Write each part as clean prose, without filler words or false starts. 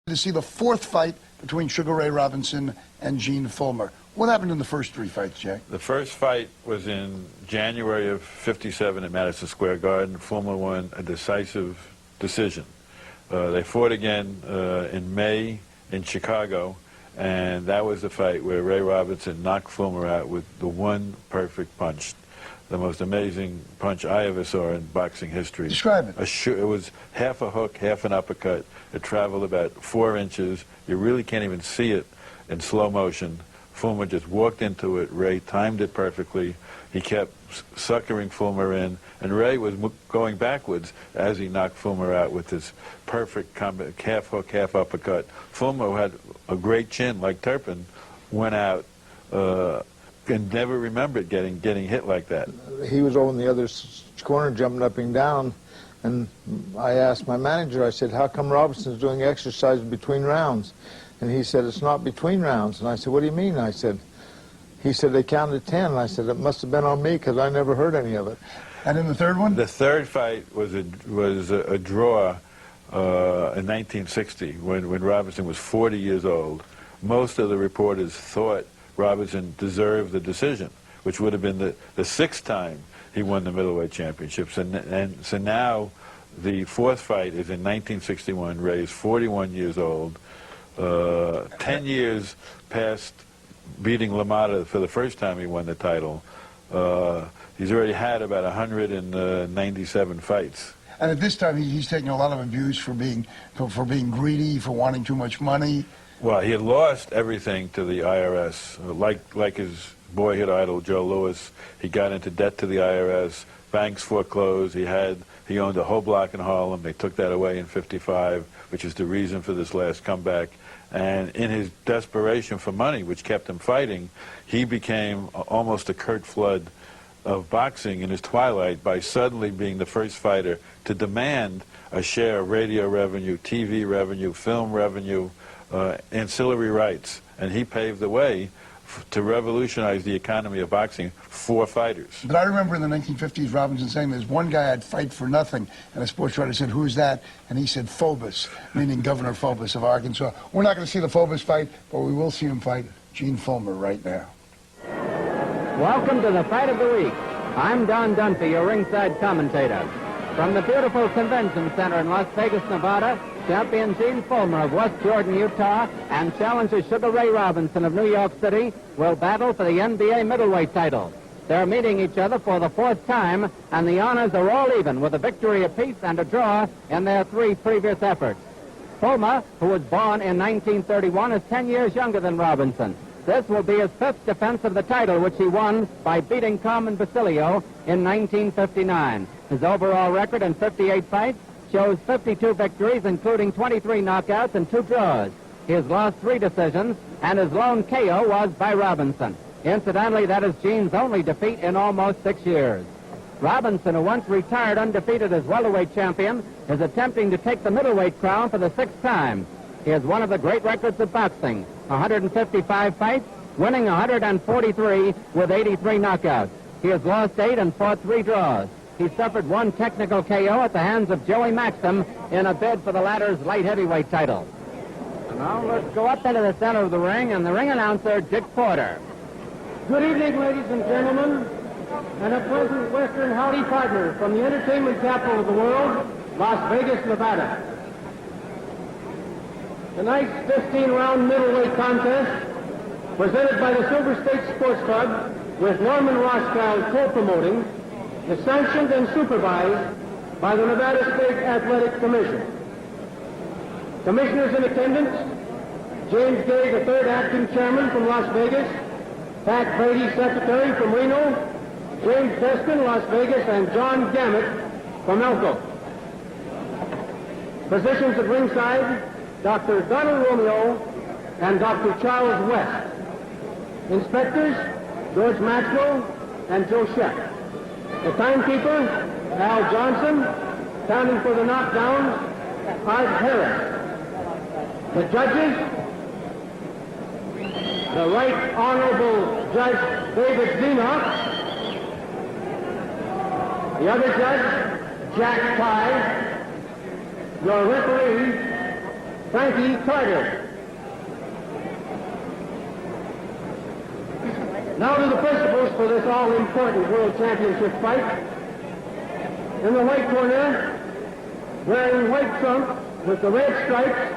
To see the fourth fight between Sugar Ray Robinson and Gene Fullmer. What happened in the first three fights, Jack? The first fight was in January of '57 at Madison Square Garden. Fullmer won a decisive decision. They fought again in May in Chicago, and that was the fight where Ray Robinson knocked Fullmer out with the one perfect punch. The most amazing punch I ever saw in boxing history. Describe it. It was half a hook, half an uppercut. It traveled about 4 inches. You really can't even see it in slow motion. Fullmer just walked into it. Ray timed it perfectly. He kept suckering Fullmer in, and Ray was going backwards as he knocked Fullmer out with this perfect half hook, half uppercut. Fullmer had a great chin, like Turpin, went out and never remembered getting hit like that. He was over in the other corner jumping up and down, and I asked my manager, I said, how come Robinson's doing exercise between rounds? And he said, it's not between rounds. And I said, what do you mean? He said, they counted 10. I said, it must have been on me because I never heard any of it. And in the third one? The third fight was a draw in 1960 when Robinson was 40 years old. Most of the reporters thought Robinson deserved the decision, which would have been the sixth time he won the middleweight championships. And so now the fourth fight is in 1961. Ray's 41 years old. 10 years past beating LaMotta for the first time he won the title. He's already had about 197 fights. And at this time, he's taking a lot of abuse for being greedy, for wanting too much money. Well, he had lost everything to the IRS. Like his boyhood idol, Joe Louis, he got into debt to the IRS. Banks foreclosed. He owned a whole block in Harlem. They took that away in '55, which is the reason for this last comeback. And in his desperation for money, which kept him fighting, he became almost a Curt Flood of boxing in his twilight by suddenly being the first fighter to demand a share of radio revenue, TV revenue, film revenue, ancillary rights. And he paved the way to revolutionize the economy of boxing for fighters. But I remember in the 1950s, Robinson saying there's one guy I'd fight for nothing. And a sports writer said, who's that? And he said, Phobos, meaning Governor Phobos of Arkansas. We're not going to see the Phobos fight, but we will see him fight Gene Fullmer right now. Welcome to the Fight of the Week. I'm Don Dunphy, your ringside commentator. From the beautiful convention center in Las Vegas, Nevada, champion Gene Fullmer of West Jordan, Utah, and challenger Sugar Ray Robinson of New York City will battle for the NBA middleweight title. They're meeting each other for the fourth time, and the honors are all even, with a victory apiece and a draw in their 3 previous efforts. Fullmer, who was born in 1931, is 10 years younger than Robinson. This will be his 5th defense of the title, which he won by beating Carmen Basilio in 1959. His overall record in 58 fights shows 52 victories, including 23 knockouts and 2 draws. He has lost 3 decisions, and his lone KO was by Robinson. Incidentally, that is Gene's only defeat in almost 6 years. Robinson, who once retired undefeated as welterweight champion, is attempting to take the middleweight crown for the 6th time. He has one of the great records of boxing, 155 fights, winning 143 with 83 knockouts. He has lost 8 and fought 3 draws. He suffered 1 technical KO at the hands of Joey Maxim in a bid for the latter's light heavyweight title. Now let's go up into the center of the ring, and the ring announcer, Dick Porter. Good evening, ladies and gentlemen, and a pleasant Western howdy partner from the entertainment capital of the world, Las Vegas, Nevada. Tonight's 15-round middleweight contest, presented by the Silver State Sports Club, with Norman Rothschild co-promoting, is sanctioned and supervised by the Nevada State Athletic Commission. Commissioners in attendance, James Gay, the 3rd acting chairman from Las Vegas, Pat Brady, secretary from Reno, James Deskin, Las Vegas, and John Gammett from Elko. Positions at ringside, Dr. Donald Romeo and Dr. Charles West. Inspectors, George Maxwell and Joe Sheck. The timekeeper, Al Johnson. Counting for the knockdowns, Art Harris. The judges, the Right Honorable Judge David Zenoff. The other judge, Jack Ty. Your referee, Frankie Carter. Now to the principals for this all-important World Championship fight. In the white corner, wearing white trunks with the red stripes,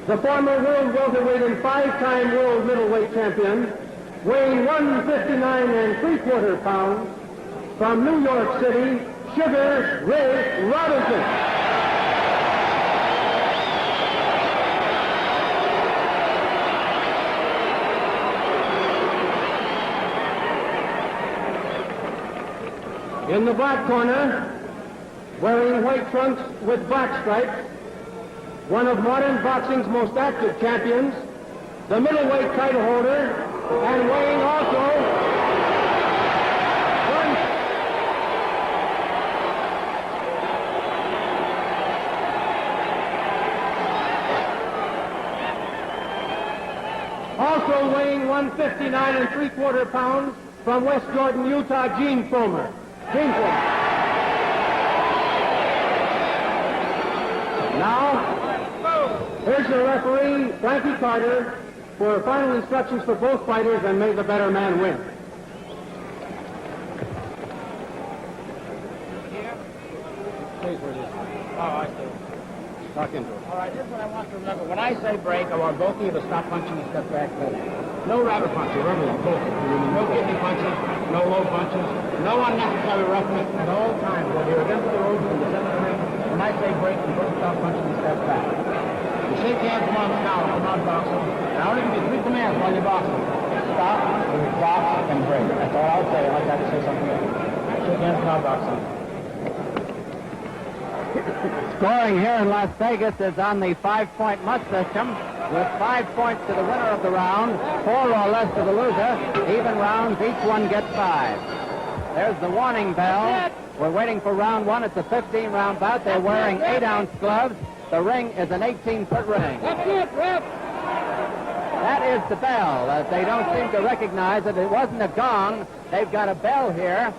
the former world welterweight and five-time world middleweight champion, weighing 159 3/4 pounds, from New York City, Sugar Ray Robinson. In the black corner, wearing white trunks with black stripes, one of modern boxing's most active champions, the middleweight title holder, and weighing also weighing 159 3/4 pounds, from West Jordan, Utah, Gene Fullmer. Gene Fullmer. Now, here's the referee, Frankie Carter, for final instructions for both fighters, and may the better man win. Talk into it. All right, here's what I want to remember. When I say break, I want both of you to stop punching and step back. No rabbit punches, remember that, both of you. No kidney punches, no low punches, no unnecessary roughness at all times. When you're against the ropes in the center ring, when I say break, you both stop punching and step back. You shake hands once now, I'm not boxing. And I only give you 3 commands while you're boxing. Stop, box, and break. That's all I'll say. I'd like to say something else. Shake hands, not boxing. Scoring here in Las Vegas is on the 5-point must system, with 5 points to the winner of the round, 4 or less to the loser. Even rounds, each one gets 5. There's the warning bell. We're waiting for round 1. It's a 15-round bout. They're wearing 8-ounce gloves. The ring is an 18-foot ring. That's it, ref. That is the bell. They don't seem to recognize it. It wasn't a gong. They've got a bell here.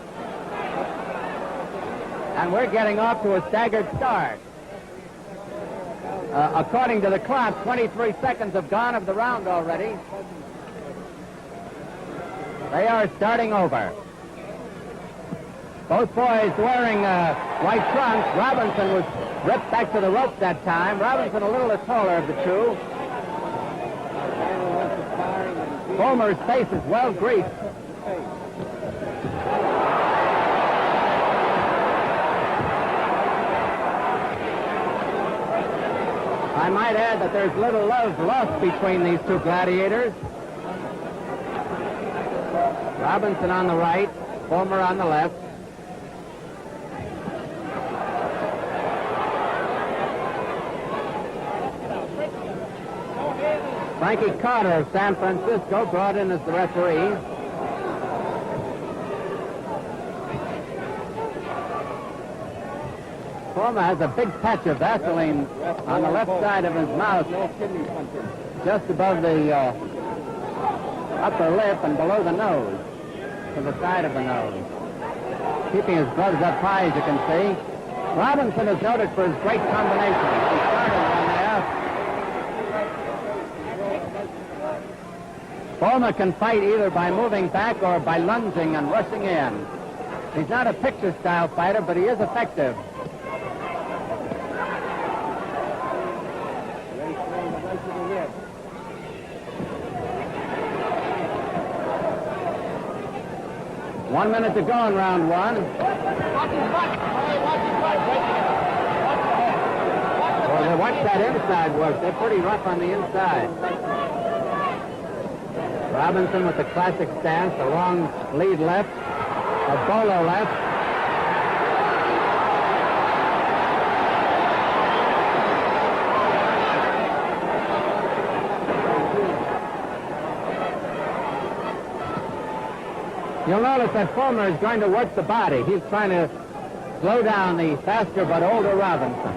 And we're getting off to a staggered start. According to the clock, 23 seconds have gone of the round already. They are starting over. Both boys wearing white trunks. Robinson was ripped back to the ropes that time. Robinson a little taller of the two. Fullmer's face is well greased. I might add that there's little love lost between these two gladiators. Robinson on the right, Fullmer on the left. Frankie Carter of San Francisco brought in as the referee. Fullmer has a big patch of Vaseline on the left side of his mouth, just above the upper lip and below the nose, to the side of the nose. Keeping his gloves up high, as you can see. Robinson is noted for his great combination. He started one there. Fullmer can fight either by moving back or by lunging and rushing in. He's not a picture-style fighter, but he is effective. One minute to go in round 1. Well, watch that inside work. They're pretty rough on the inside. Robinson with the classic stance, a long lead left, a bolo left. You'll notice that Fullmer is going to work the body. He's trying to slow down the faster but older Robinson.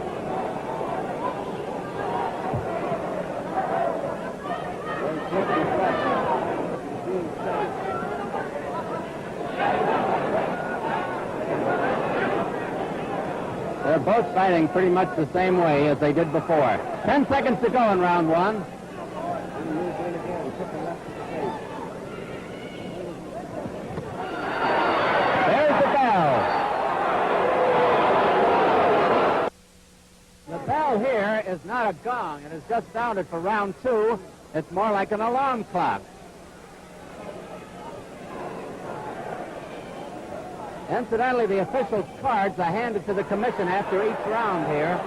They're both fighting pretty much the same way as they did before. 10 seconds to go in round one. There's the bell. The bell here is not a gong. It is just sounded for round two. It's more like an alarm clock. Incidentally, the officials' cards are handed to the commission after each round here.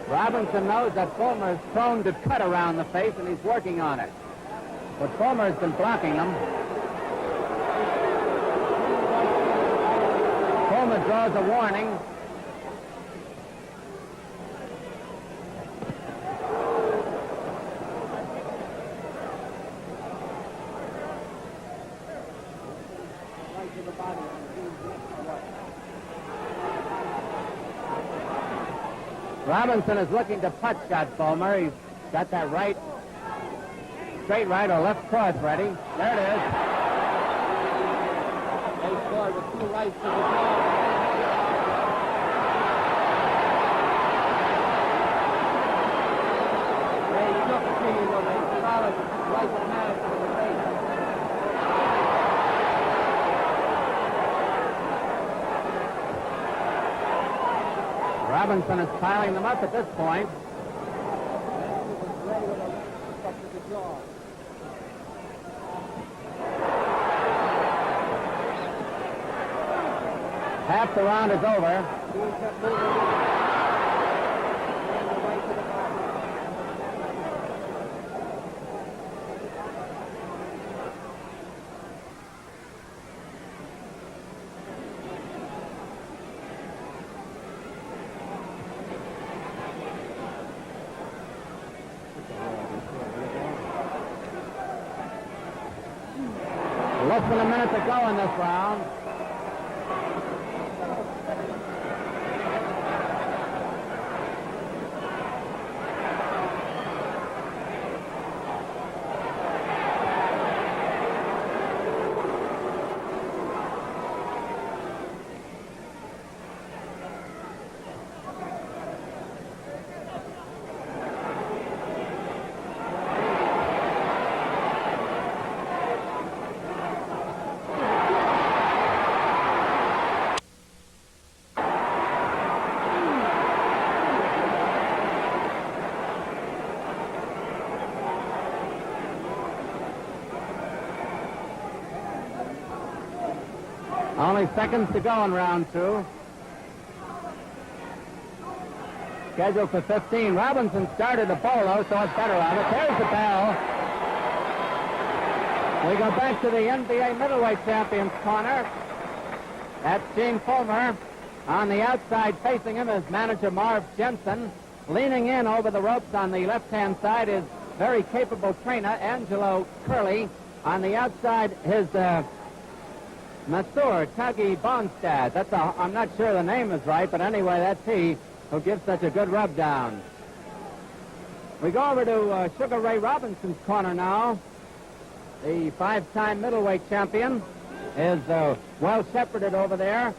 Robinson knows that Fullmer is prone to cut around the face, and he's working on it. But Fullmer has been blocking him. Fullmer draws a warning. Robinson is looking to putt shot Fullmer. He's got that right, straight right or left cross ready. There it is. They scored with 2 rights to the ball. They took me with a solid right pass to the face. Robinson is piling them up at this point. Half the round is over. Less than a minute to go in this round. Only seconds to go in round two. Scheduled for 15. Robinson started a polo, so it's better on it. There's the bell. We go back to the NBA middleweight champions corner. That's Gene Fullmer. On the outside facing him is manager Marv Jensen. Leaning in over the ropes on the left-hand side is very capable trainer Angelo Curley. On the outside, his Masseur, Tuggy Bonstad. I'm not sure the name is right, but anyway, that's he who gives such a good rub down. We go over to Sugar Ray Robinson's corner now. The 5-time middleweight champion is well shepherded over there.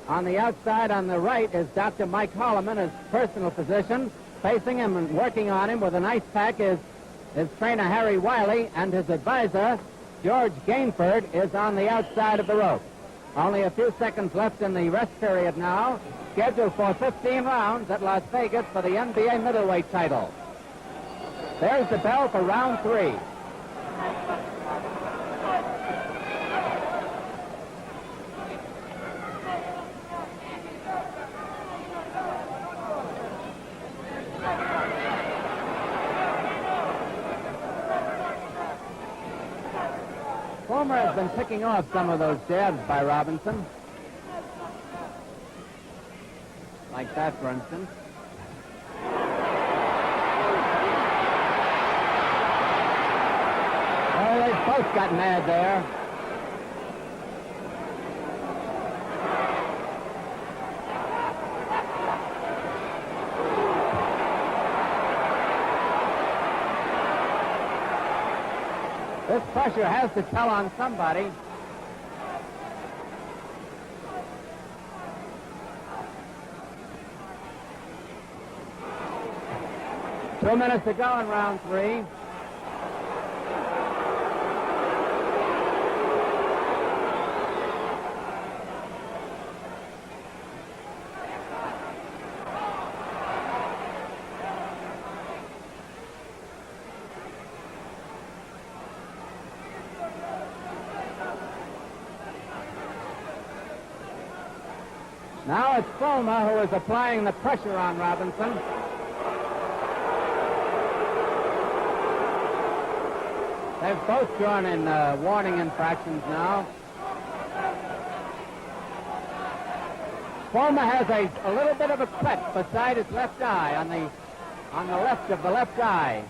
On the outside, on the right, is Dr. Mike Holloman, his personal physician. Facing him and working on him with an ice pack is his trainer, Harry Wiley, and his advisor, George Gainford, is on the outside of the rope. Only a few seconds left in the rest period now. Scheduled for 15 rounds at Las Vegas for the NBA middleweight title. There's the bell for round 3. Fullmer has been picking off some of those jabs by Robinson. Like that, for instance. Oh, they both got mad there. This pressure has to tell on somebody. Two minutes to go in round three. Now it's Fullmer who is applying the pressure on Robinson. They've both drawn in warning infractions now. Fullmer has a little bit of a cut beside his left eye, on the left of the left eye.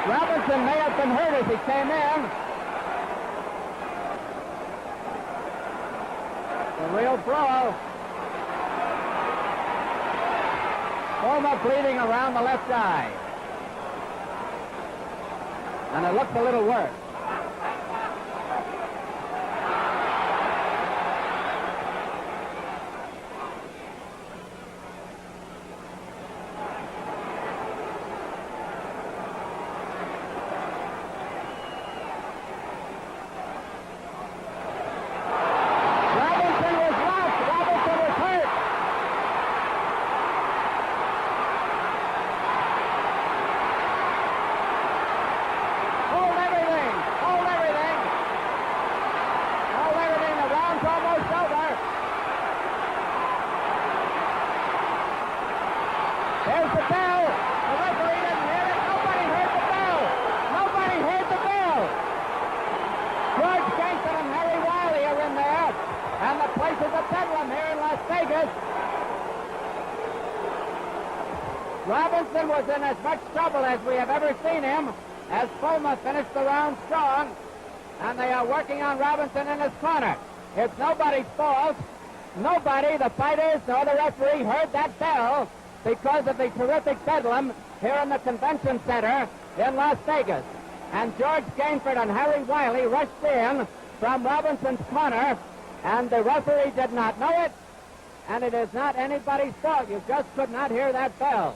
Robinson may have been hurt as he came in. The real brawl. Fullmer bleeding around the left eye. And it looks a little worse. There's the bell. The referee didn't hear it. Nobody heard the bell. Nobody heard the bell. George Gankton and Harry Wiley are in there. And the place is a bedlam here in Las Vegas. Robinson was in as much trouble as we have ever seen him as Fullmer finished the round strong. And they are working on Robinson in his corner. It's nobody's fault. Nobody, the fighters nor the referee, heard that bell because of the terrific bedlam here in the convention center in Las Vegas. And George Gainford and Harry Wiley rushed in from Robinson's corner, and the referee did not know it, and it is not anybody's fault. You just could not hear that bell.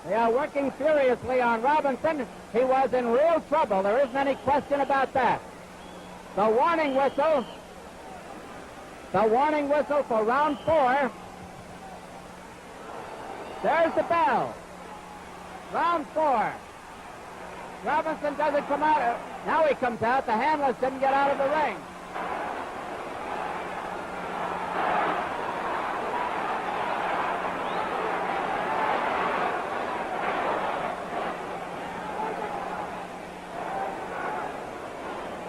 They are working furiously on Robinson. He was in real trouble. There isn't any question about that. The warning whistle for round 4. There's the bell. Round 4. Robinson doesn't come out. Now he comes out. The handlers didn't get out of the ring.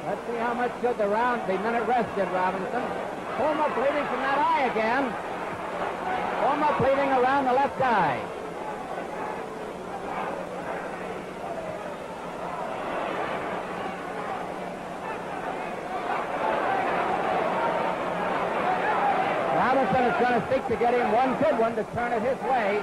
Let's see how much good the minute rest did Robinson. Fullmer bleeding from that eye again. Fullmer bleeding around the left eye. Robinson is going to seek to get him one good one to turn it his way.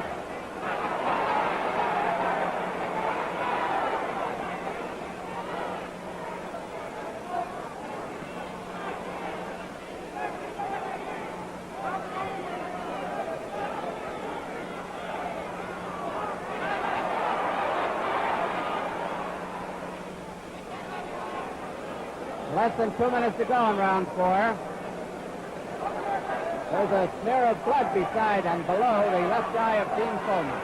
Less than 2 minutes to go in round 4. There's a smear of blood beside and below the left eye of Gene Fullmer.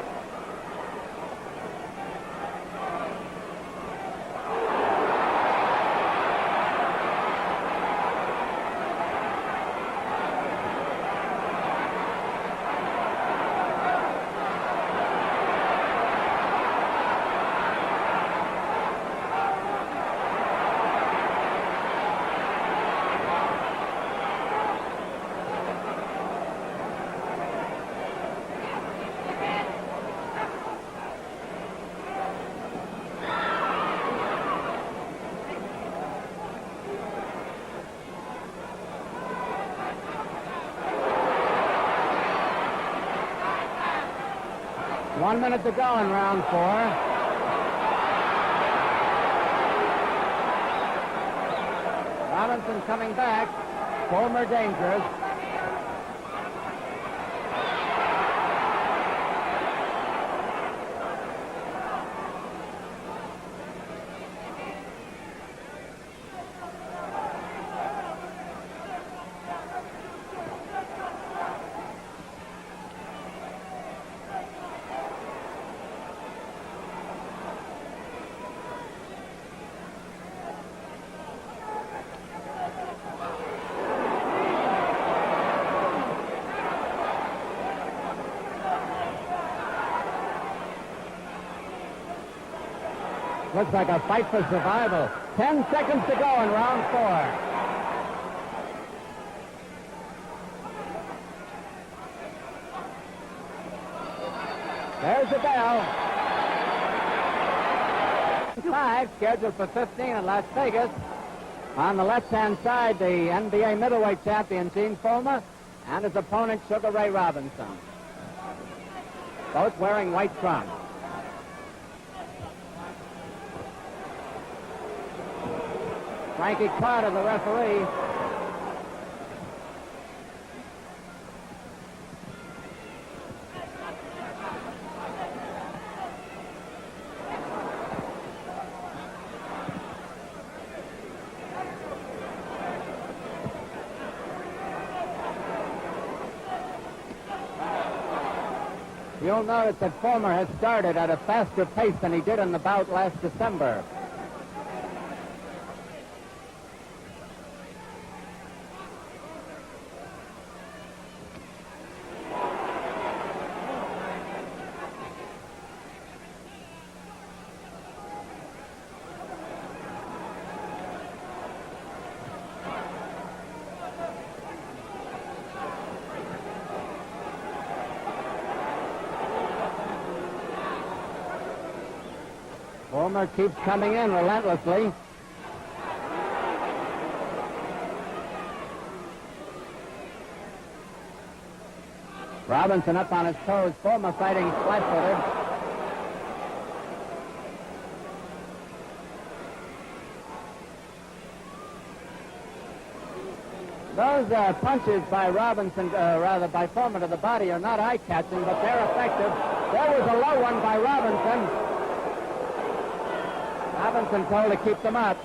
1 minute to go in round 4. Robinson coming back. Fullmer dangerous. Looks like a fight for survival. 10 seconds to go in round 4. There's the bell. 5, scheduled for 15 in Las Vegas. On the left-hand side, the NBA middleweight champion, Gene Fullmer, and his opponent, Sugar Ray Robinson. Both wearing white trunks. Frankie Carter, the referee. You'll notice that Fullmer has started at a faster pace than he did in the bout last December. Fullmer keeps coming in relentlessly. Robinson up on his toes. Fullmer fighting flat-footed. Those punches by Robinson, by Fullmer to the body are not eye-catching, but they're effective. There was a low one by Robinson. Robinson told to keep them up.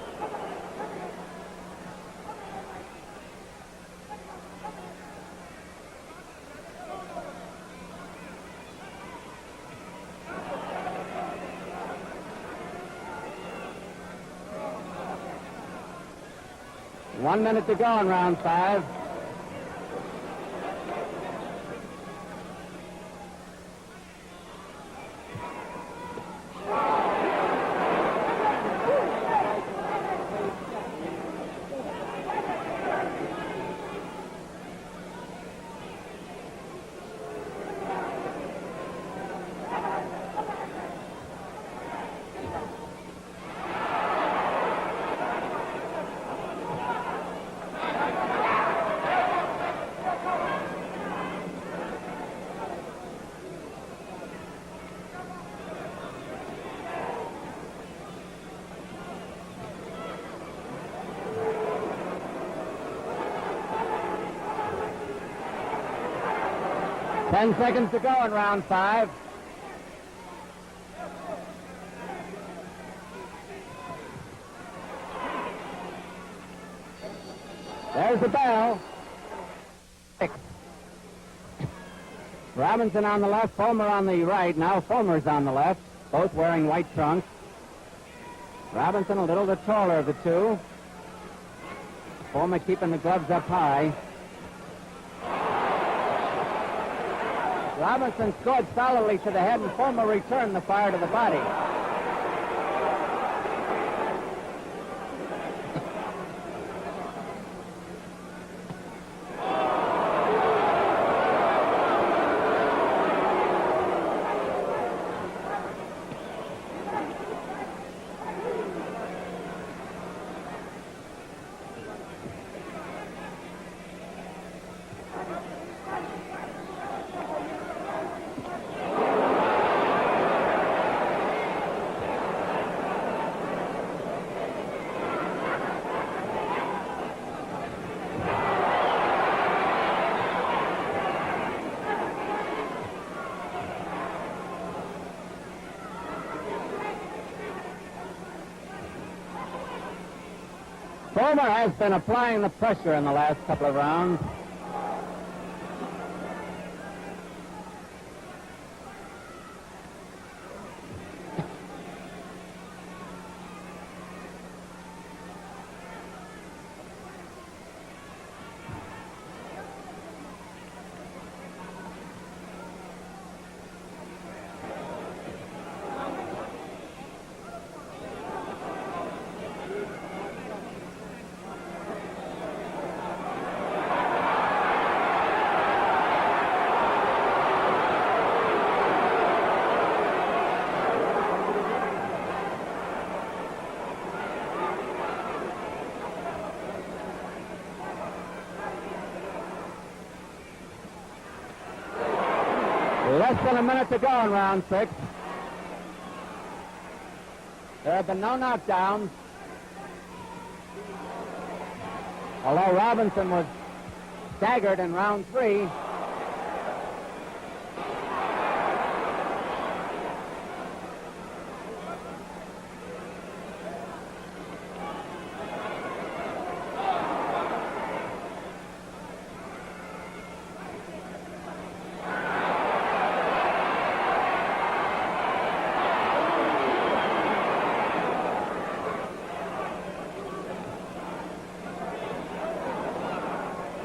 One minute to go in round 5. Ten seconds to go in round 5. There's the bell. 6. Robinson on the left, Fullmer on the right. Now Fulmer's on the left, both wearing white trunks. Robinson a little the taller of the two. Fullmer keeping the gloves up high. Robinson scored solidly to the head, and Fullmer returned the fire to the body. Fullmer has been applying the pressure in the last couple of rounds. Less than a minute to go in round 6. There have been no knockdowns. Although Robinson was staggered in round 3.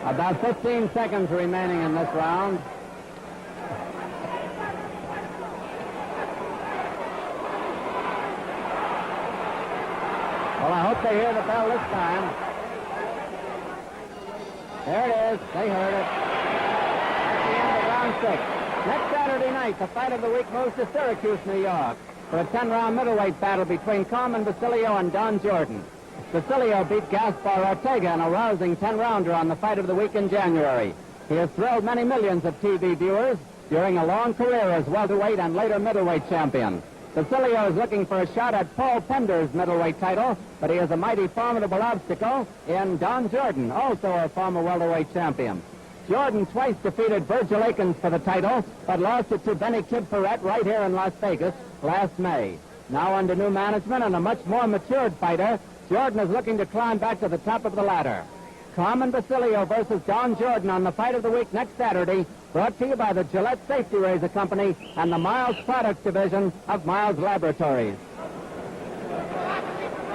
About 15 seconds remaining in this round. Well, I hope they hear the bell this time. There it is. They heard it. That's the end of round 6. Next Saturday night, the fight of the week moves to Syracuse, New York, for a 10-round middleweight battle between Carmen Basilio and Don Jordan. Basilio beat Gaspar Ortega in a rousing 10-rounder on the fight of the week in January. He has thrilled many millions of TV viewers during a long career as welterweight and later middleweight champion. Basilio is looking for a shot at Paul Pender's middleweight title, but he has a mighty formidable obstacle in Don Jordan, also a former welterweight champion. Jordan twice defeated Virgil Akins for the title, but lost it to Benny Kid Perrette right here in Las Vegas last May. Now under new management and a much more matured fighter, Jordan is looking to climb back to the top of the ladder. Carmen Basilio versus Don Jordan on the fight of the week next Saturday, brought to you by the Gillette Safety Razor Company and the Miles Products Division of Miles Laboratories.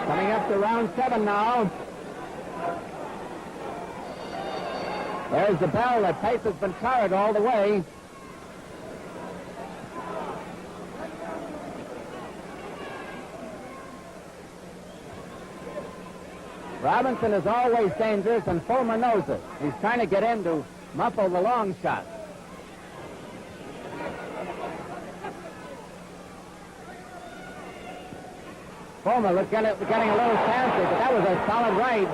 Coming up to round 7 now. There's the bell. The tape has been carried all the way. Robinson is always dangerous, and Fullmer knows it. He's trying to get in to muffle the long shot. Fullmer was getting a little fancy, but that was a solid right.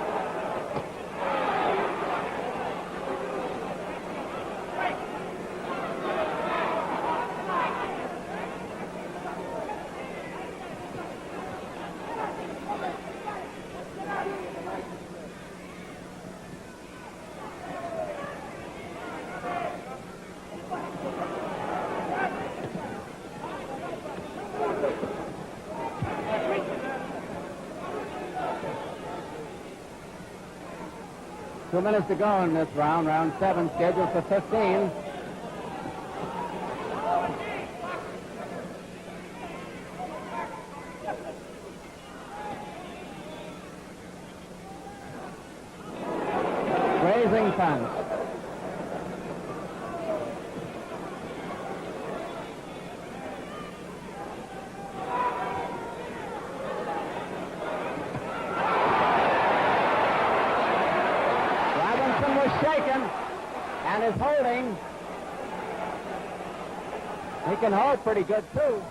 Two minutes to go in this round, round 7, scheduled for 15. Grazing punch. Shaken and is holding. He can hold pretty good too.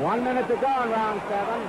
One minute to go in round 7.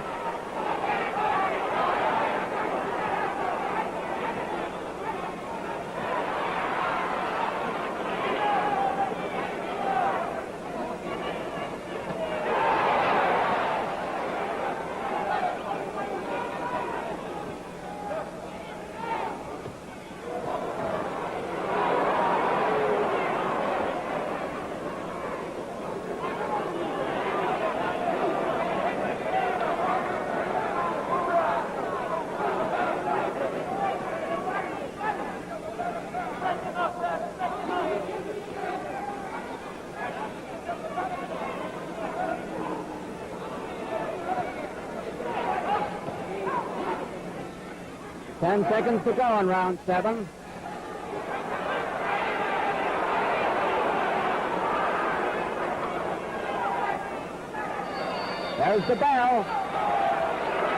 10 seconds to go in round 7. There's the bell.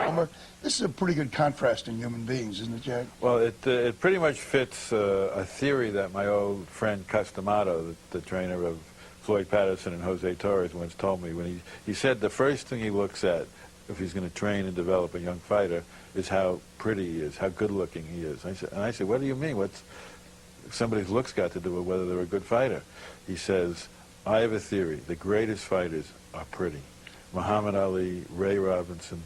Fullmer, this is a pretty good contrast in human beings, isn't it, Jack? Well, it pretty much fits a theory that my old friend Customato, the trainer of Floyd Patterson and Jose Torres, once told me. When he said the first thing he looks at if he's going to train and develop a young fighter is how pretty he is, how good-looking he is. I said, what do you mean? What's somebody's looks got to do with whether they're a good fighter? He says, I have a theory. The greatest fighters are pretty. Muhammad Ali, Ray Robinson.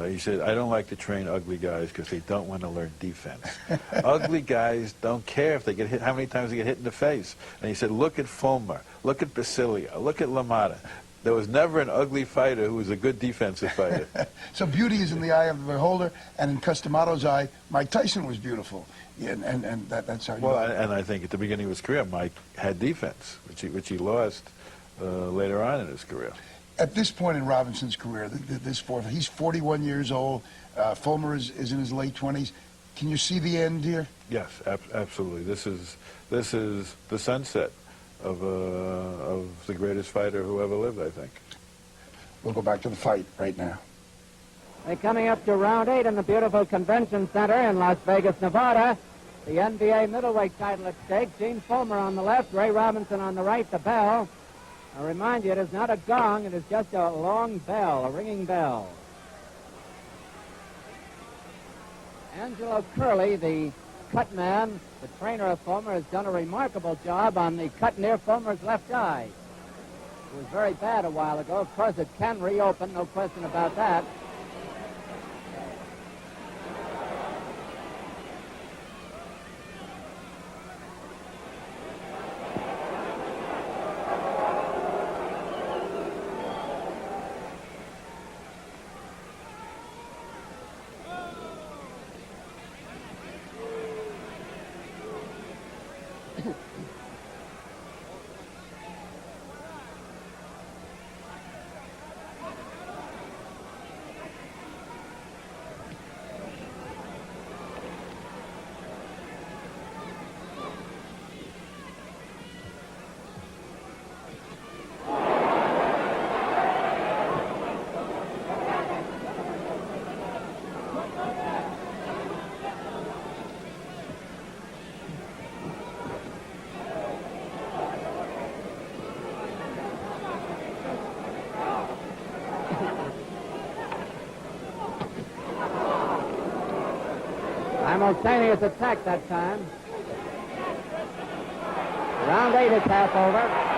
He said, I don't like to train ugly guys because they don't want to learn defense. Ugly guys don't care if they get hit, how many times they get hit in the face. And he said, look at Fullmer, look at Basilio, look at LaMotta. There was never an ugly fighter who was a good defensive fighter. So beauty is in the eye of the beholder, and in Customato's eye, Mike Tyson was beautiful. Yeah, and that's how you... Well, and I think at the beginning of his career, Mike had defense, which he lost later on in his career. At this point in Robinson's career, this fourth, he's 41 years old. Fullmer is in his late 20s. Can you see the end here? Yes, absolutely. This is the sunset of the greatest fighter who ever lived, I think. We'll go back to the fight right now. They're coming up to round 8 in the beautiful convention center in Las Vegas, Nevada. The NBA middleweight title at stake. Gene Fullmer on the left, Ray Robinson on the right, the bell. I remind you, it is not a gong, it is just a long bell, a ringing bell. Angelo Curley, the cut man, the trainer of Fullmer, has done a remarkable job on the cut near Fullmer's left eye. It was very bad a while ago. Of course, it can reopen, no question about that. Simultaneous attack that time. Round 8 is half over.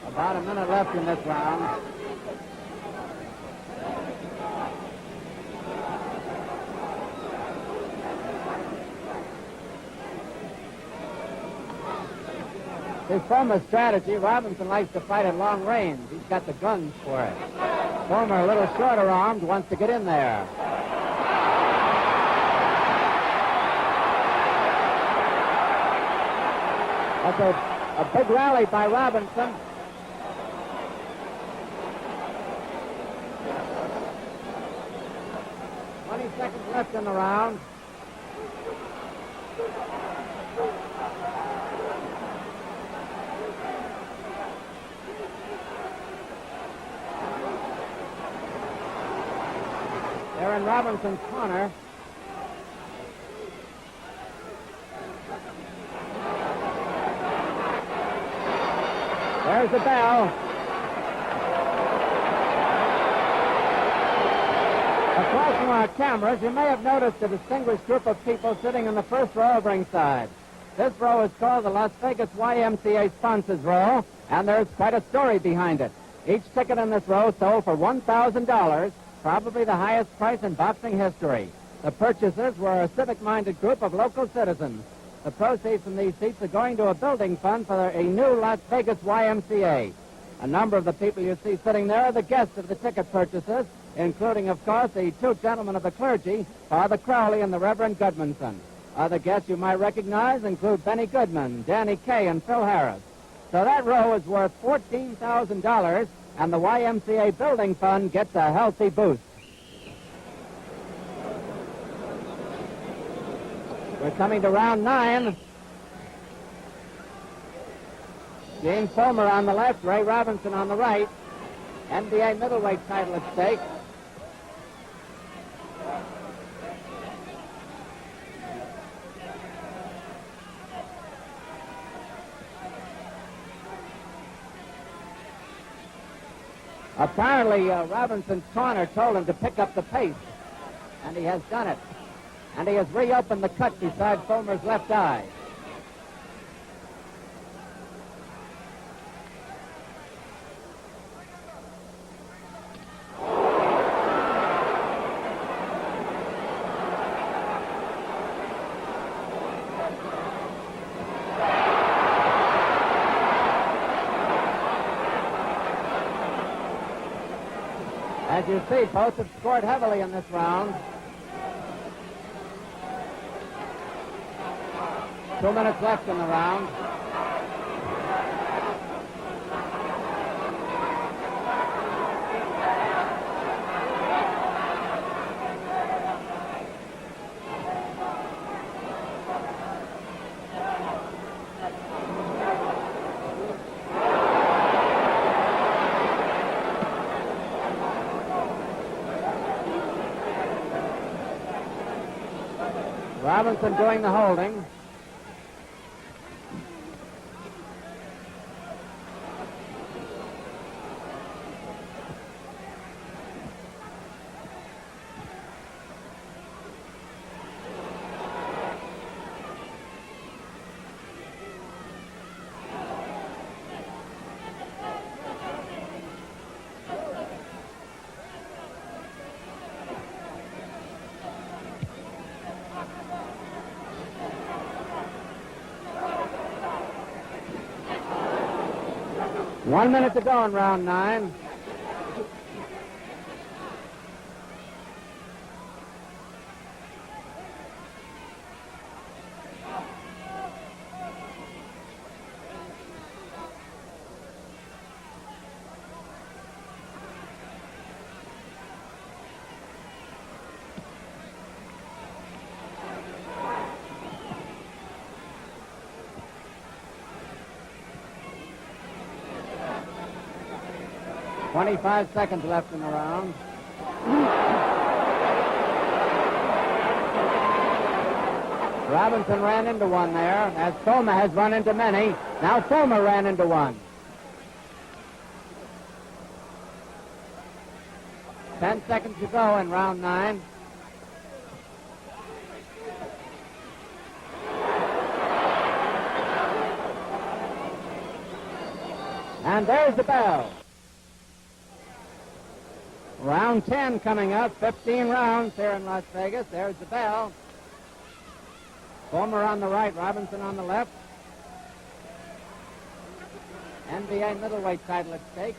About a minute left in this round. His Fullmer's strategy, Robinson likes to fight at long range. He's got the guns for it. Fullmer, a little shorter armed, wants to get in there. That's a big rally by Robinson. Seconds left in the round. They're in Robinson's corner. There's the bell. Across from our cameras, you may have noticed a distinguished group of people sitting in the first row of ringside. This row is called the Las Vegas YMCA Sponsors Row, and there's quite a story behind it. Each ticket in this row sold for $1,000, probably the highest price in boxing history. The purchasers were a civic-minded group of local citizens. The proceeds from these seats are going to a building fund for a new Las Vegas YMCA. A number of the people you see sitting there are the guests of the ticket purchasers, including, of course, the two gentlemen of the clergy, Father Crowley and the Reverend Goodmanson. Other guests you might recognize include Benny Goodman, Danny Kaye, and Phil Harris. So that row is worth $14,000, and the YMCA building fund gets a healthy boost. We're coming to round 9. Gene Fullmer on the left, Ray Robinson on the right. NBA middleweight title at stake. Apparently, Robinson's corner told him to pick up the pace, and he has done it. And he has reopened the cut beside Fullmer's left eye. As you see, both have scored heavily in this round. 2 minutes left in the round. Robinson doing the holding. One minute to go in round 9. .25 seconds left in the round. Robinson ran into one there, as Fullmer has run into many. Now Fullmer ran into one. 10 seconds to go in round 9. And there's the bell. Round 10 coming up, 15 rounds here in Las Vegas. There's the bell. Fullmer on the right, Robinson on the left. NBA middleweight title at stake.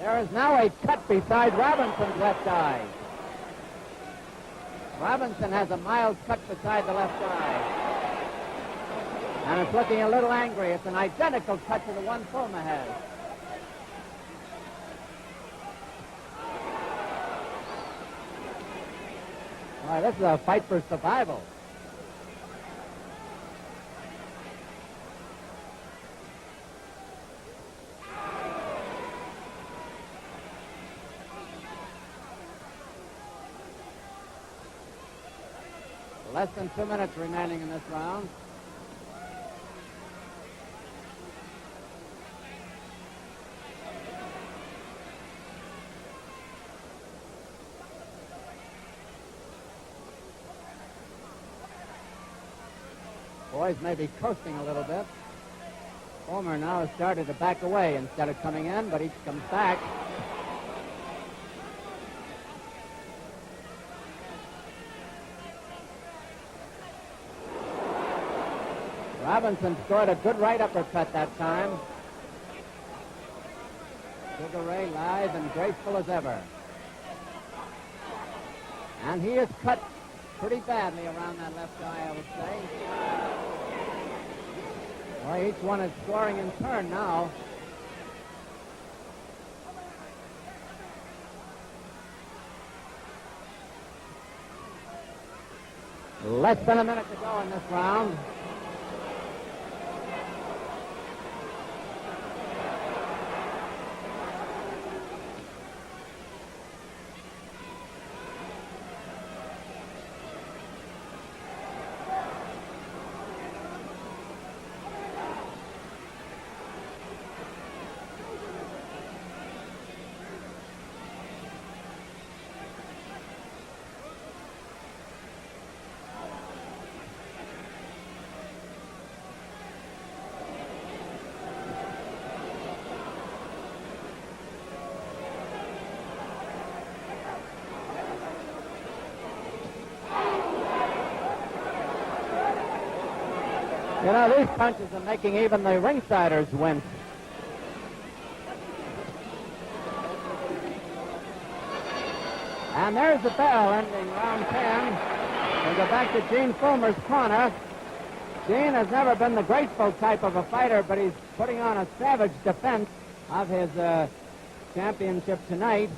There is now a cut beside Robinson's left eye. Robinson has a mild cut beside the left eye. And it's looking a little angry. It's an identical cut to the one Fullmer has. Boy, this is a fight for survival. Less than 2 minutes remaining in this round. Boys may be coasting a little bit. Fullmer now has started to back away instead of coming in, but he comes back. Robinson scored a good right uppercut that time. Sugar Ray lithe and graceful as ever. And he is cut pretty badly around that left eye, I would say. Well, each one is scoring in turn now. Less than a minute to go in this round. You know, these punches are making even the ringsiders wince. And there's the bell ending round 10. We go back to Gene Fullmer's corner. Gene has never been the graceful type of a fighter, but he's putting on a savage defense of his championship tonight.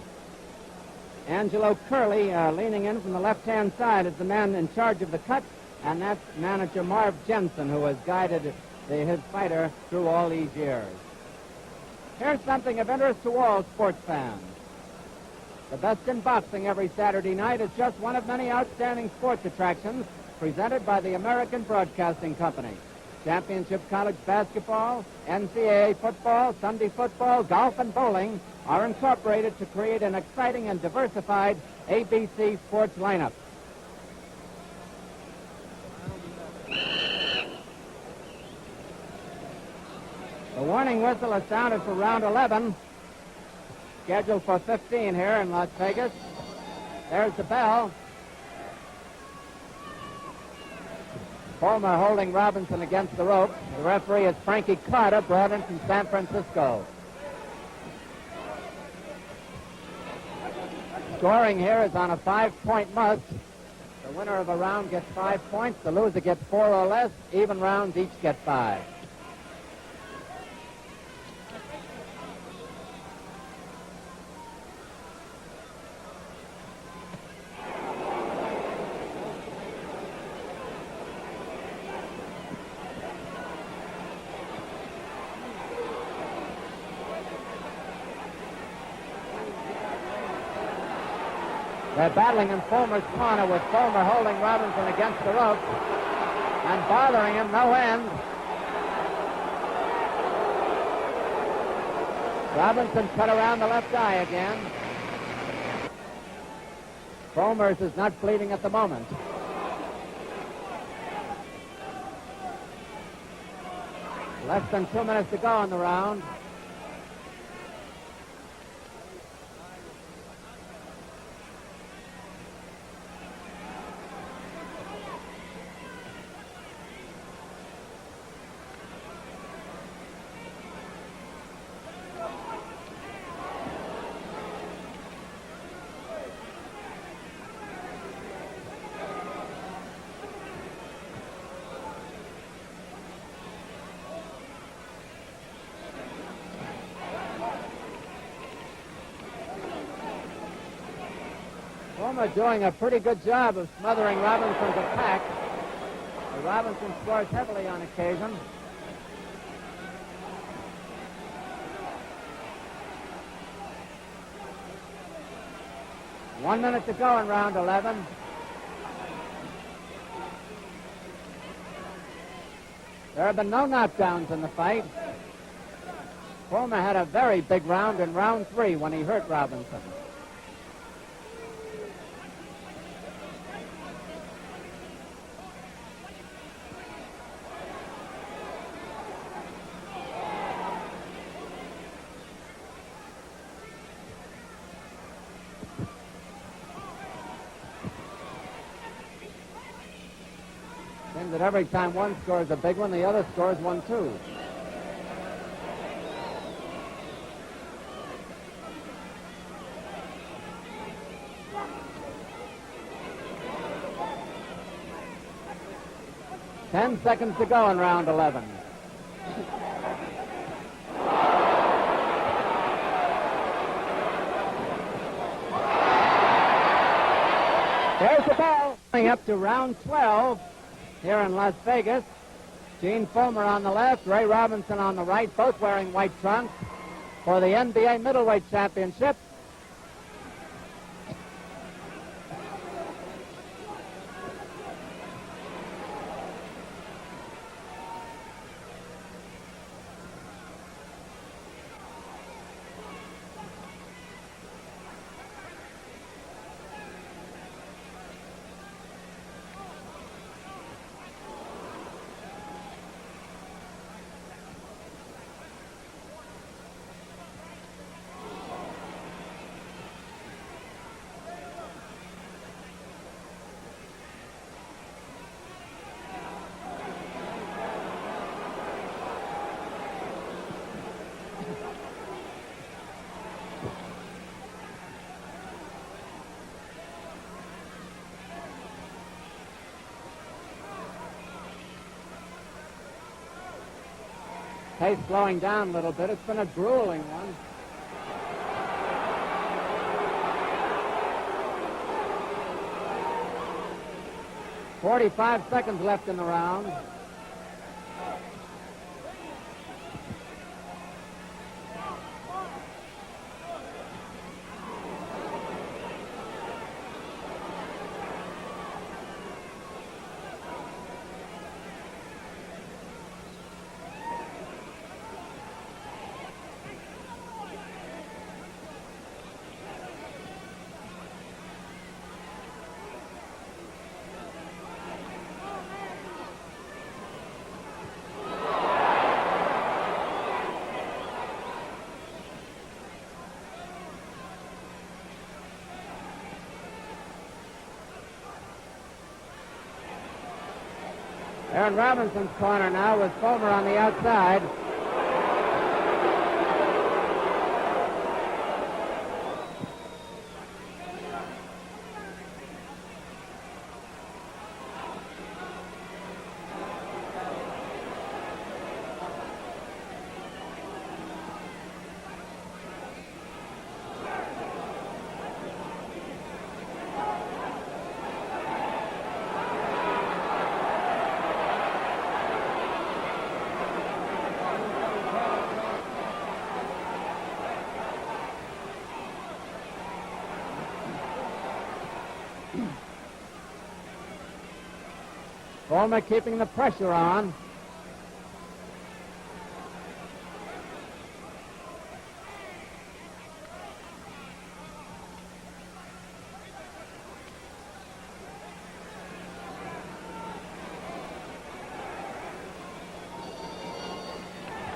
Angelo Curley, leaning in from the left-hand side, is the man in charge of the cut. And that's manager Marv Jensen, who has guided his fighter through all these years. Here's something of interest to all sports fans. The Best in Boxing every Saturday night is just one of many outstanding sports attractions presented by the American Broadcasting Company. Championship college basketball, NCAA football, Sunday football, golf, and bowling are incorporated to create an exciting and diversified ABC sports lineup. The warning whistle is sounded for round 11, scheduled for 15 here in Las Vegas. There's the bell. Fullmer holding Robinson against the rope. The referee is Frankie Carter, brought in from San Francisco. Scoring here is on a 5-point must. The winner of a round gets 5 points. The loser gets 4 or less. Even rounds each get 5. They're battling in Fullmer's corner with Fullmer holding Robinson against the rope and bothering him no end. Robinson cut around the left eye again. Fullmer's is not bleeding at the moment. Less than 2 minutes to go in the round. Fullmer doing a pretty good job of smothering Robinson's attack. Robinson scores heavily on occasion. One minute to go in round 11. There have been no knockdowns in the fight. Fullmer had a very big round in round 3 when he hurt Robinson. that every time one scores a big one, the other scores one too. Ten seconds to go in round 11. There's the bell. Coming up to round 12 here in Las Vegas. Gene Fullmer on the left, Ray Robinson on the right, both wearing white trunks for the NBA Middleweight Championship. Pace slowing down a little bit. It's been a grueling one. "45 seconds left in the round. Aaron Robinson's corner now with Fullmer on the outside. Fullmer keeping the pressure on.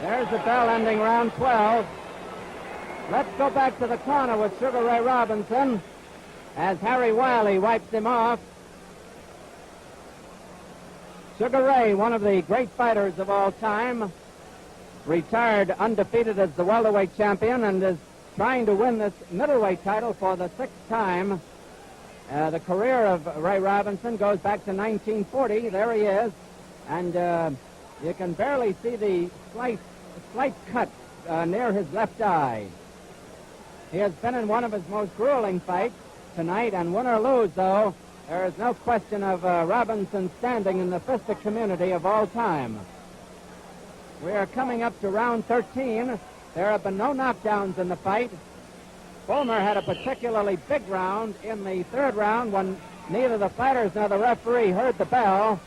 There's the bell ending round 12. Let's go back to the corner with Sugar Ray Robinson as Harry Wiley wipes him off. Sugar Ray, one of the great fighters of all time, retired undefeated as the welterweight champion and is trying to win this middleweight title for the 6th time. The career of Ray Robinson goes back to 1940. There he is. And you can barely see the slight cut near his left eye. He has been in one of his most grueling fights tonight, and win or lose, though, there is no question of Robinson's standing in the fistic community of all time. We are coming up to round 13. There have been no knockdowns in the fight. Fullmer had a particularly big round in the 3rd round when neither the fighters nor the referee heard the bell,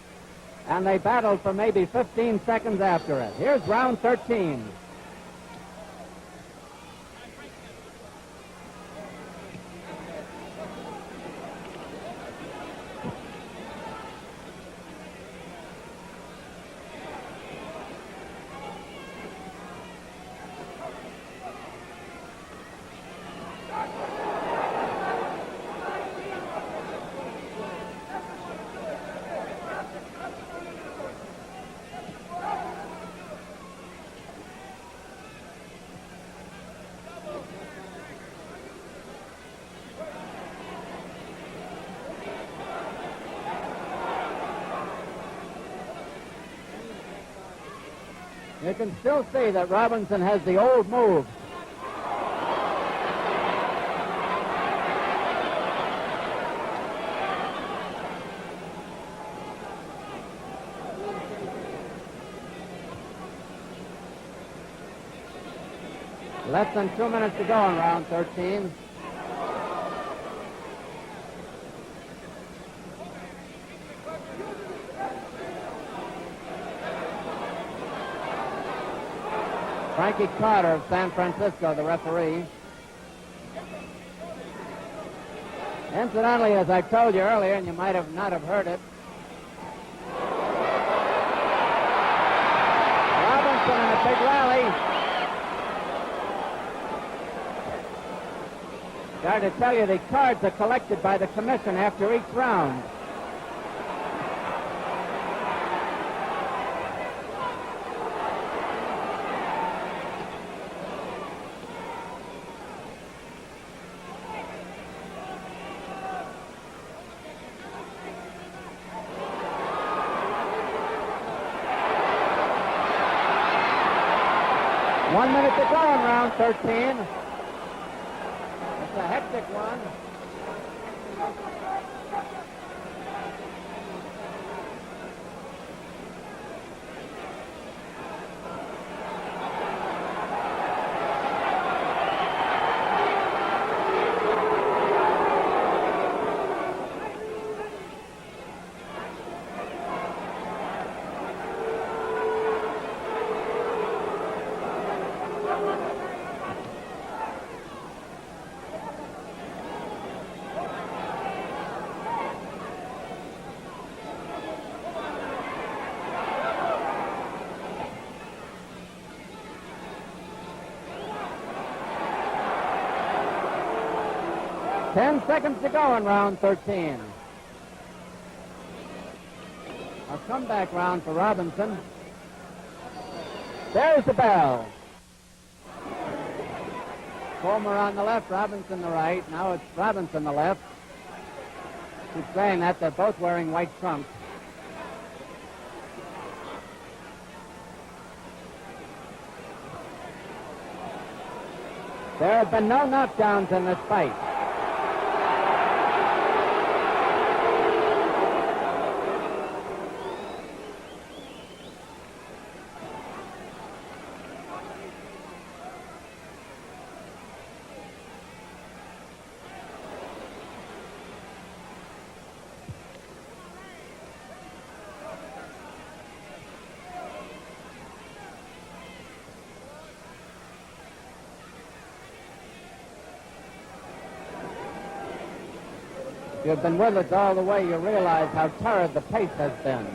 and they battled for maybe 15 seconds after it. Here's round 13. You can still see that Robinson has the old move. Less than 2 minutes to go in round 13. Frankie Carter of San Francisco, the referee. Incidentally, as I told you earlier, and you might have not have heard it, Robinson in a big rally. Got to tell you, the cards are collected by the commission after each round. One minute to go in round 13. It's a hectic one. Ten seconds to go in round 13. A comeback round for Robinson. There's the bell. Fullmer on the left, Robinson the right. Now it's Robinson the left. Keep saying that. They're both wearing white trunks. There have been no knockdowns in this fight. If you've been with us all the way, you realize how torrid the pace has been.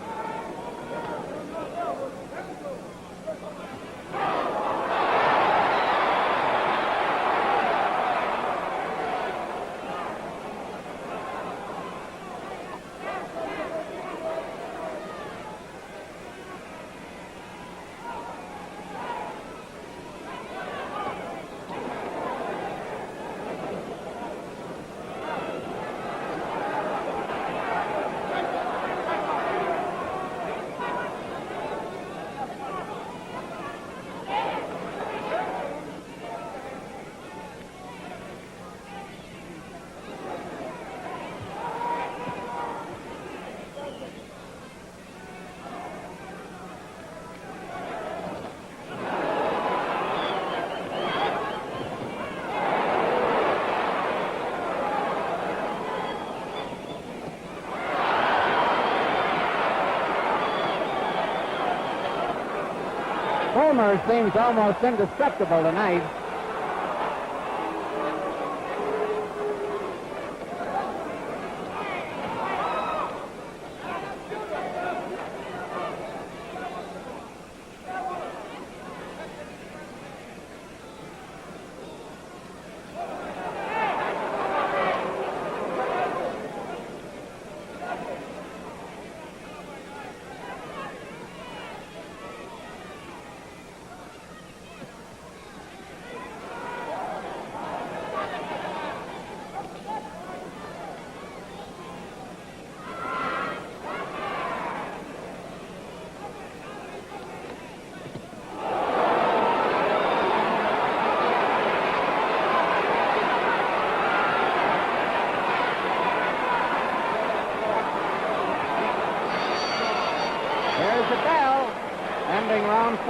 Fullmer seems almost indestructible tonight.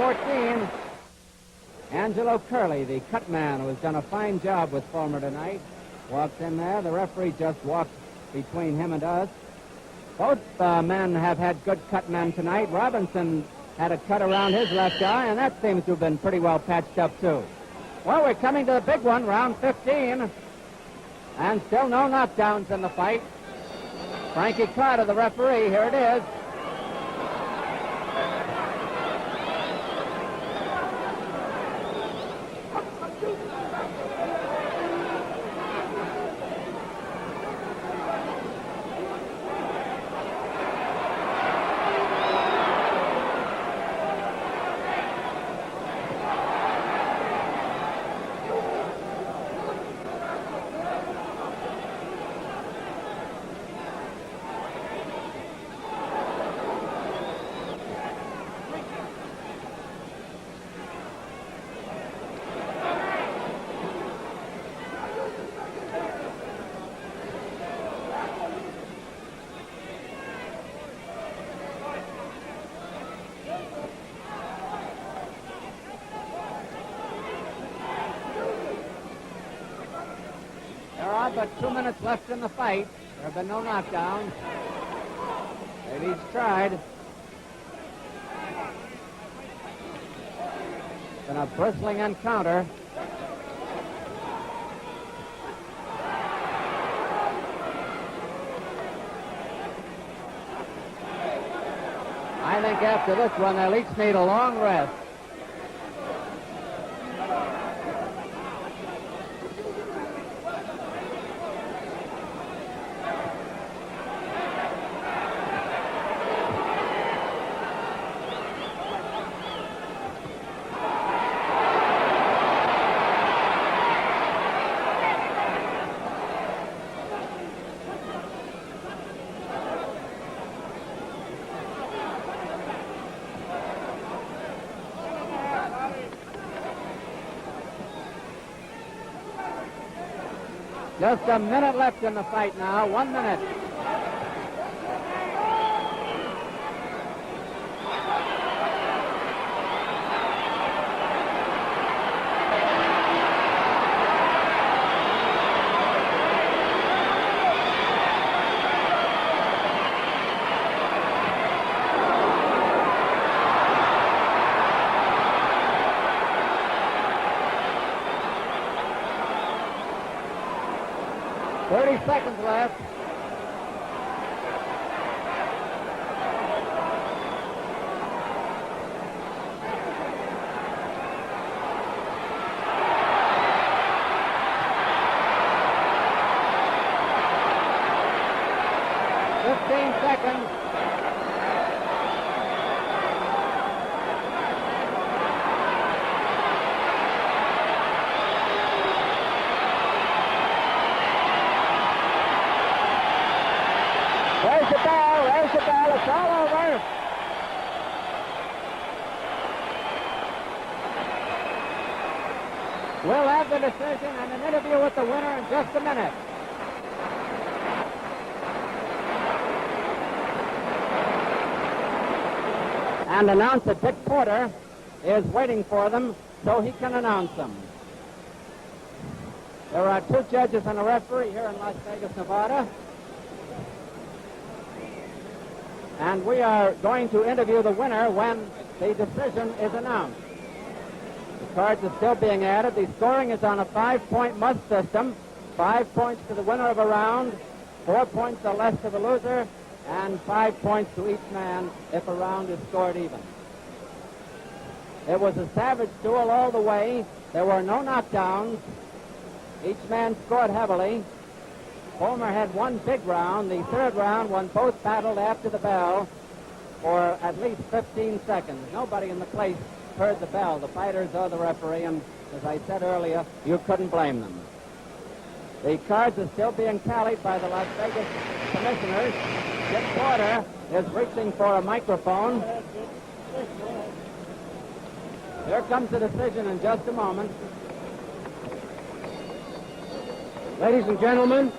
14. Angelo Curley, the cut man, who has done a fine job with Fullmer tonight, walks in there. The referee just walked between him and us. Both men have had good cut men tonight. Robinson had a cut around his left eye, and that seems to have been pretty well patched up, too. Well, we're coming to the big one, round 15, and still no knockdowns in the fight. Frankie Carter, the referee, here it is. But 2 minutes left in the fight. There have been no knockdowns. They've each tried. It's been a bristling encounter. I think after this one, they'll each need a long rest. Just a minute left in the fight now. 1 minute. Seconds left. Seconds. There's the bell, it's all over. We'll have the decision and an interview with the winner in just a minute. And announcer Dick Porter is waiting for them so he can announce them. There are 2 judges and a referee here in Las Vegas, Nevada. And we are going to interview the winner when the decision is announced. The cards are still being added. The scoring is on a 5-point must system. 5 points to the winner of a round, 4 points or less to the loser, and 5 points to each man if a round is scored even. It was a savage duel all the way. There were no knockdowns. Each man scored heavily. Fullmer had one big round. The third round, when both battled after the bell for at least 15 seconds. Nobody in the place heard the bell, the fighters or the referee, and as I said earlier, you couldn't blame them. The cards are still being tallied by the Las Vegas commissioners. Dick Porter is reaching for a microphone. Here comes the decision in just a moment. Ladies and gentlemen,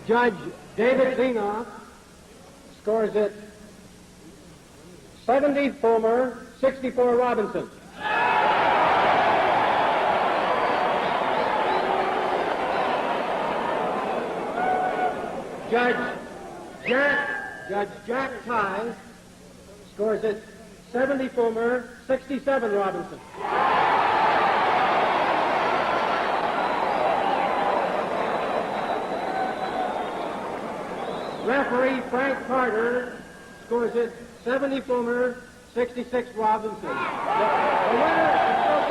Judge David Zenoff scores it 70 Fullmer, 64 Robinson. Judge Jack Ty scores it 70 Fullmer, 67 Robinson. Referee Frank Carter scores it 70 Fullmer, 66 Robinson. The winner is still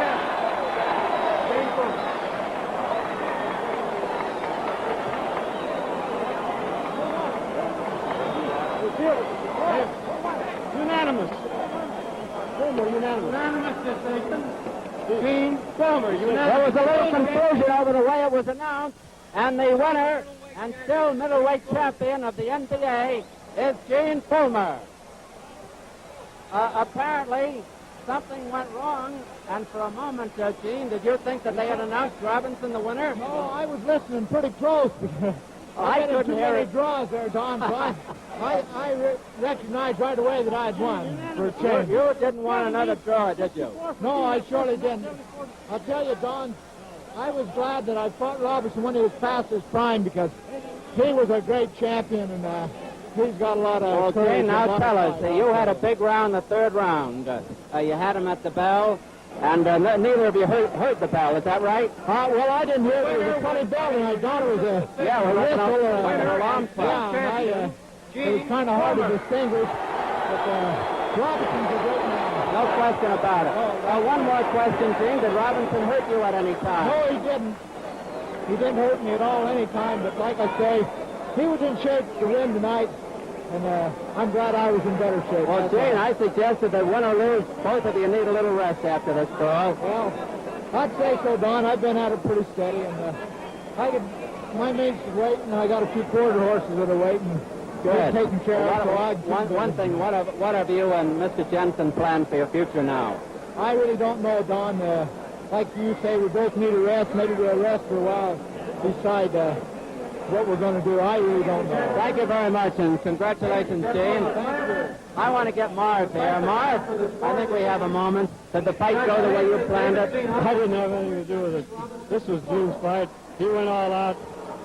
Jane Fullmer. Unanimous. Fullmer, unanimous. Unanimous decision. Gene Fullmer, There unanimous. was a little confusion over the way it was announced, and the winner and still middleweight champion of the NBA is Gene Fullmer. Apparently, something went wrong, and for a moment, Gene, did you think that they had announced Robinson the winner? No, I was listening pretty close. I couldn't hear it. Draws there, Don, so I recognized right away that I had won for a You, change. you didn't want another draw, did you? No, I surely didn't. I'll tell you, Don, I was glad that I fought Robertson when he was past his prime because he was a great champion and he's got a lot of Okay, courage. now tell us, you had a big round, the third round. You had him at the bell, and neither of you heard the bell, is that right? Well, I didn't hear it. It was a funny bell, and I thought it was a whistle. like an alarm clock. Yeah, it was kind of hard to distinguish, but Robinson's a great man. No question about it. One more question, Gene. Did Robinson hurt you at any time? No, he didn't. He didn't hurt me at all any time, but like I say, he was in shape to win tonight, and I'm glad I was in better shape. Well, Gene, I suggested that win or lose, both of you need a little rest after this brawl. Well, I'd say so, Don. I've been at it pretty steady, and my mates is waiting. I got a few quarter horses that are waiting. Good. Taking care of, so I'd keep One thing, what have you and Mr. Jensen planned for your future now? I really don't know, Don. Like you say, we both need a rest. Maybe we'll rest for a while, decide what we're going to do. I really don't know. Thank you very much, and congratulations, Gene. I want to get Marv here. Marv, I think we have a moment. Did the fight go the way you planned it? I didn't have anything to do with it. This was Gene's fight. He went all out.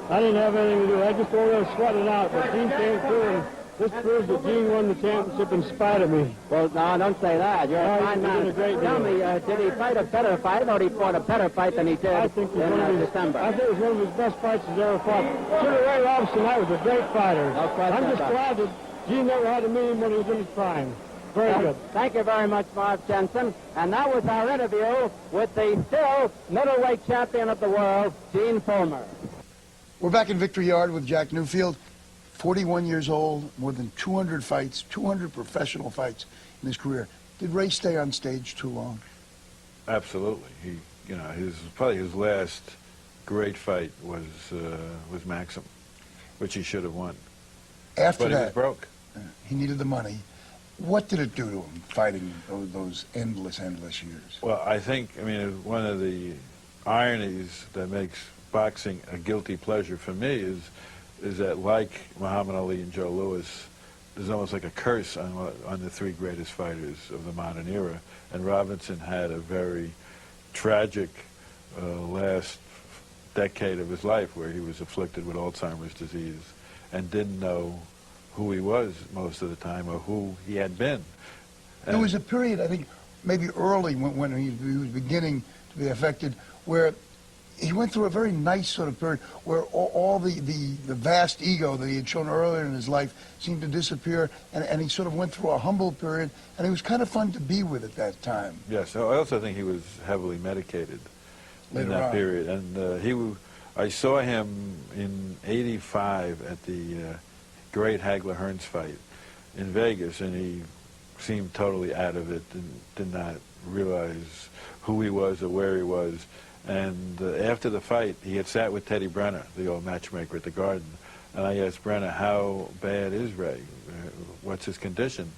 I didn't have anything to do with it. I just over there sweating out. But Gene came through, and this proves that Gene won the championship in spite of me. Well, no, don't say that. You're a No, fine he man. did a great Tell deal. me, did he fight a better fight? I thought he fought a better fight than he did I think it was in one of his, December. I think it was one of his best fights he's ever fought. Sugar Ray Robinson, that was a great fighter. No question I'm just about it. glad that Gene never had to meet him when he was in his prime. Very good. Thank you very much, Marv Jensen. And that was our interview with the still middleweight champion of the world, Gene Fullmer. We're back in Victory Yard with Jack Newfield, 41 years old, more than 200 fights, 200 professional fights in his career. Did Ray stay on stage too long? Absolutely. Probably his last great fight was Maxim, which he should have won. After But he was that, broke. he needed the money. What did it do to him, fighting those endless years? Well, I think, one of the ironies that makes boxing a guilty pleasure for me is that, like Muhammad Ali and Joe Louis, there's almost like a curse on the three greatest fighters of the modern era. And Robinson had a very tragic last decade of his life where he was afflicted with Alzheimer's disease and didn't know who he was most of the time or who he had been. There was a period, I think, maybe early when he was beginning to be affected, where he went through a very nice sort of period where all the vast ego that he had shown earlier in his life seemed to disappear, and he sort of went through a humble period, and it was kind of fun to be with at that time. Yes, I also think he was heavily medicated in that period. And I saw him in '85 at the great Hagler-Hearns fight in Vegas, and he seemed totally out of it and did not realize who he was or where he was. And after the fight, he had sat with Teddy Brenner, the old matchmaker at the Garden, and I asked Brenner, how bad is Ray? What's his condition?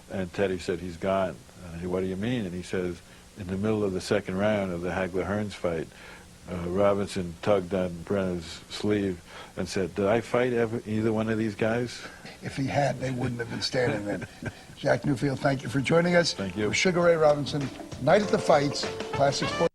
And Teddy said, he's gone. And I said, what do you mean? And he says, in the middle of the second round of the Hagler-Hearns fight, Robinson tugged on Brenner's sleeve and said, "Did I fight either one of these guys?" If he had, they wouldn't have been standing there. Jack Newfield, thank you for joining us. Thank you. For Sugar Ray Robinson, Night at the Fights, Classic Sports.